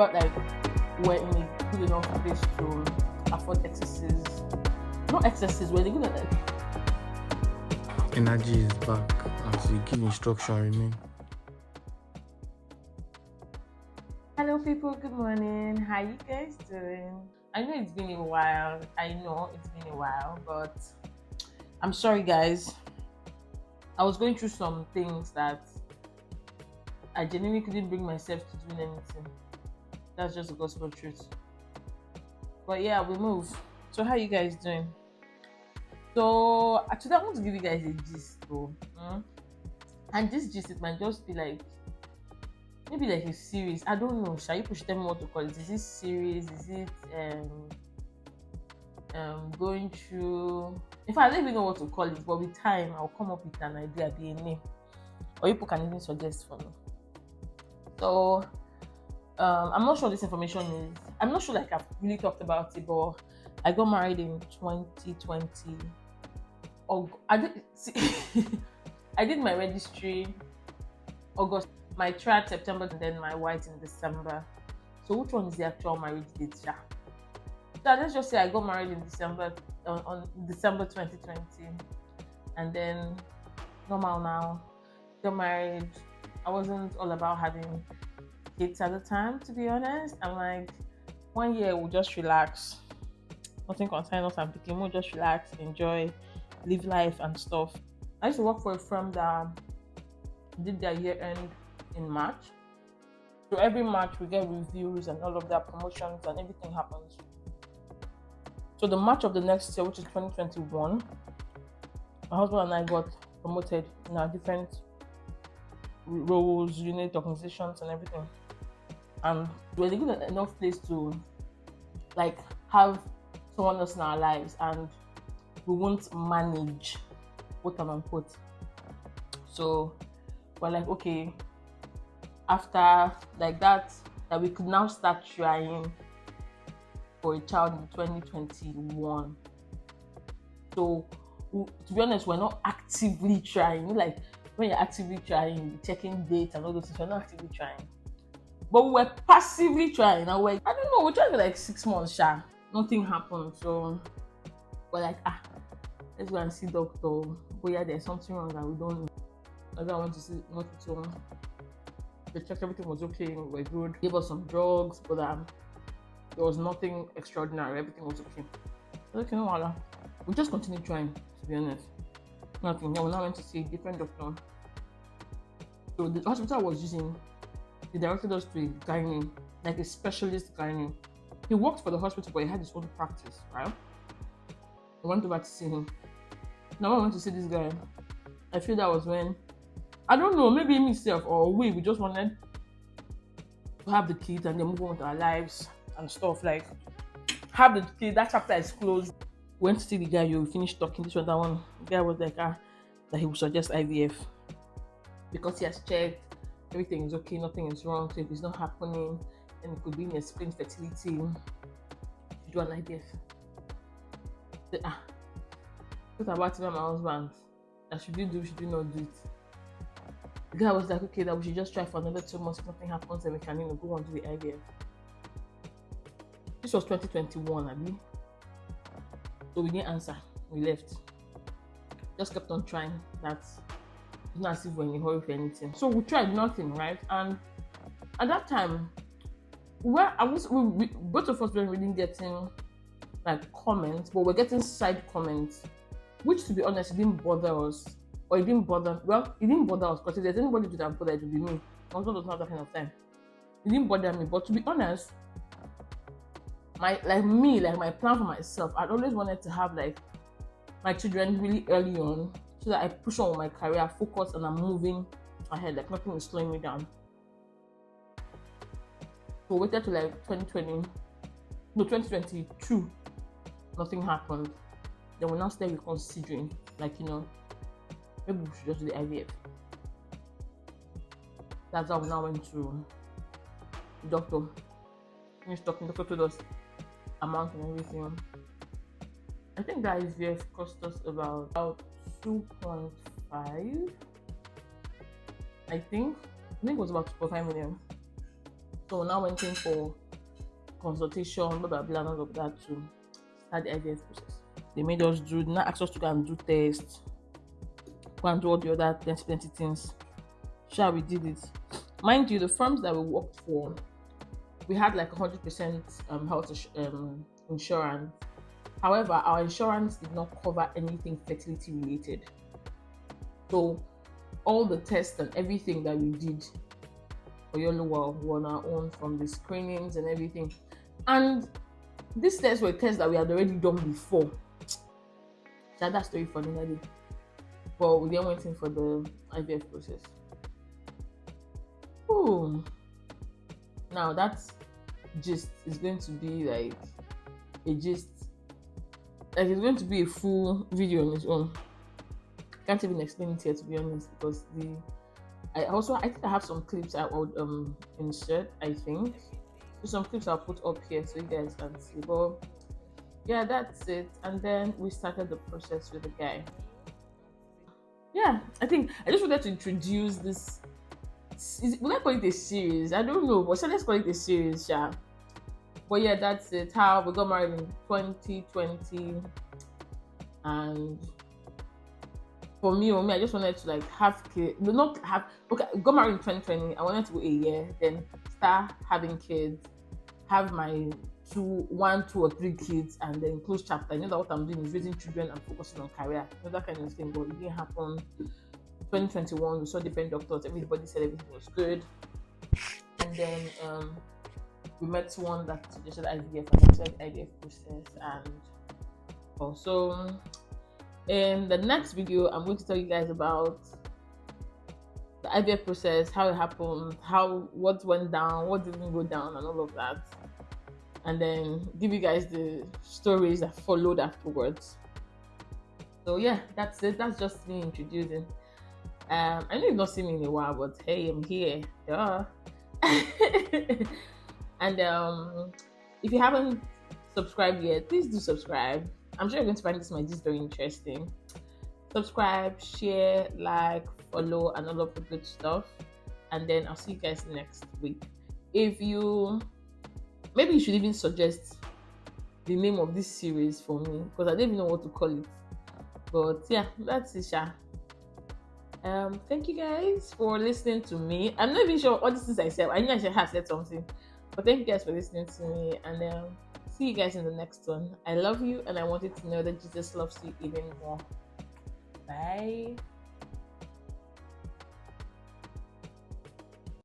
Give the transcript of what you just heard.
But like we're in a good enough place to afford excesses. Not excesses, we're good at like Energy is back as you give instruction remain. hello people, good morning. How you guys doing? I know it's been a while. But I'm sorry guys. I was going through some things that I genuinely couldn't bring myself to doing anything. That's just the gospel truth. But yeah, we move. So how you guys doing? So today I want to give you guys a gist though. And this gist it might just be like maybe like a series. I don't know. Shall you push them what to call it? Is this series? Is it going through, in fact I don't even know what to call it, but with time I'll come up with an idea, be a name. Or people can even suggest for me. So I'm not sure this information is, I'm not sure like I've really talked about it, but I got married in 2020. I did see, I did my registry August, my trial September, and then my white in December. So which one is the actual marriage date? Yeah. So let's just say I got married in December on December 2020, and then normal now. Got married. I wasn't all about having kids at the time, to be honest. I'm like, 1 year we'll just relax. Nothing concern us and picking. We'll just relax, enjoy, live life and stuff. I used to work for a firm that did their year end in March. So every March we get reviews and all of their promotions and everything happens. So the March of the next year, which is 2021, my husband and I got promoted in our different roles, unit, organizations and everything. And we're in a good enough place to like have someone else in our lives, and we won't manage, quote unquote. So we're like, okay, after like that we could now start trying for a child in 2021. So to be honest, we're not actively trying. Like when you're actively trying, you're checking dates and all those things, we're not actively trying. But we were passively trying. And I don't know, we tried for like 6 months, nothing happened. So we're like, let's go and see doctor. But yeah, there's something wrong that we don't know. I don't want to see hospital. They checked everything was okay, we were good. Gave us some drugs, but there was nothing extraordinary. Everything was okay. Okay, no matter. We just continued trying, to be honest. Nothing. Then we now went to see a different doctor. So the hospital I was using, they directed us to a gynae, like a specialist gynae. He worked for the hospital, but he had his own practice, right? I went over to see him. Now I went to see this guy. I feel that was when, I don't know, maybe myself or we just wanted to have the kids and then move on with our lives and stuff. Like, have the kids, that chapter is closed. Went to see the guy, you finished talking, this one, that one. The guy was like, that he would suggest IVF because he has checked, everything is okay, nothing is wrong. So if it's not happening, then it could be inexplained fertility. You do an IVF. What about even my husband? That should you do, should you not do it? The guy was like, okay, that we should just try for another 2 months. If nothing happens, then we can, go on to the IVF. This was 2021, I mean. So we didn't answer. We left. Just kept on trying. That's not as if we're in a hurry for anything. So we tried nothing, right? And at that time, both of us weren't really getting like comments, but we're getting side comments, which to be honest, it didn't bother us. Or it didn't bother, it didn't bother us, because if there's anybody who that bothered, it would be me. My husband doesn't have that kind of time. It didn't bother me, but to be honest, my plan for myself, I'd always wanted to have like my children really early on, so that I push on with my career, focus, and I'm moving ahead, like nothing is slowing me down. So we waited to like 2022, nothing happened. Then we now started reconsidering, like, maybe we should just do the IVF. That's how we now went to the doctor. Finished talking, doctor told us amount and everything. I think the IVF cost us about 2.5. I think it was about 2.5 million. So now went in for consultation, blah blah blah, and all of that to start the IVF process. They made us do, not asked us to go and do tests, go and do all the other plenty things. Sure, we did it. Mind you, the firms that we worked for, we had like 100% health insurance. However, our insurance did not cover anything fertility related. So all the tests and everything that we did for Yoluwa were on our own, from the screenings and everything. And these tests were tests that we had already done before. That story for another day. But we then went in for the IVF process. Oh, now that gist is going to be like a gist. Like, it's going to be a full video on its own. Can't even explain it here, to be honest, because I think I have some clips I would insert. I think so some clips I'll put up here so you guys can see. But yeah, that's it. And then we started the process with the guy. Yeah, I think I just wanted to introduce this. Will I call it a series? I don't know, but so let's call it a series, yeah. But yeah, that's it. How we got married in 2020, and for me, I just wanted to like have kids. Not have. Okay, I got married in 2020. I wanted to go a year, then start having kids, have my 1, 2, or 3 kids, and then close chapter. You know that what I'm doing is raising children and focusing on career. You know, that kind of thing. But it didn't happen. 2021, we saw different doctors. Everybody said everything was good, and then we met one that suggested IVF, and we started the IVF process. And also, in the next video, I'm going to tell you guys about the IVF process, how it happened, what went down, what didn't go down, and all of that, and then give you guys the stories that followed afterwards. So yeah, that's it. That's just me introducing. I know you've not seen me in a while, but hey, I'm here. Duh. And if you haven't subscribed yet, please do subscribe. I'm sure you're going to find this very interesting. Subscribe, share, like, follow, and all of the good stuff. And then I'll see you guys next week. Maybe you should even suggest the name of this series for me, because I don't even know what to call it. But yeah, that's it, Sha. Thank you guys for listening to me. I'm not even sure all these things I said. I knew I should have said something, but thank you guys for listening to me, and see you guys in the next one. I love you, and I want you to know that Jesus loves you even more. Bye.